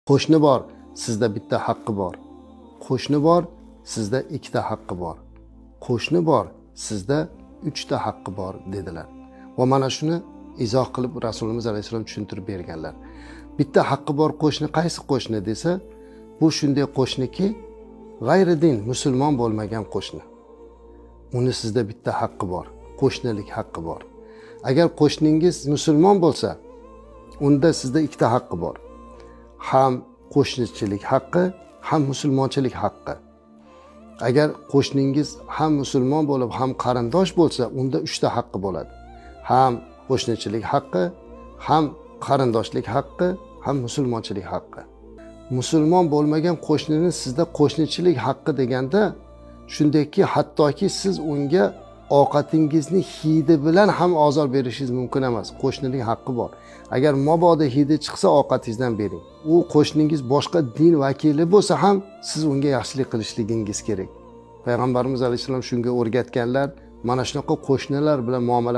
Qo'shni bor, sizda bitta haqqi bor. Qo'shni bor, sizda ikkita haqqi bor. Qo'shni bor, sizda 3 ta haqqi bor dedilar. Va mana shuni izoh qilib Rasulimiz alayhisalom tushuntirib berganlar. Bitta haqqi bor qo'shni qaysi qo'shni desa, bu shunday qo'shniki, g'ayridin, musulmon bo'lmagan qo'shni. Uni sizda bitta haqqi bor, qo'shnilik haqqi bor. Agar qo'shningiz musulmon bo'lsa, unda sizda ikkita haqqi bor. Ham qo'shnichilik haqqi, ham musulmonchilik haqqi. Agar qo'shningiz ham musulmon bo'lib, ham qarindosh bo'lsa, unda 3 ta haqqi bo'ladi. Ham qo'shnichilik haqqi, ham qarindoshlik haqqi, ham musulmonchilik haqqi. Musulmon bo'lmagan qo'shnini sizda qo'shnichilik haqqi deganda, shundayki hattoki siz unga ovqatingizni hidi bilan ham ozor berishingiz mumkin emas. Qo'shnilik haqqi bor. Agar mabodo hidi chiqsa ovqatingizdan bering. U qo'shningiz boshqa din vakili bo'lsa ham siz unga yaxshilik qilishligingiz kerak. Payg'ambarimiz alayhisalom shunga o'rgatganlar, mana shunaqa qo'shnilar bilan muomala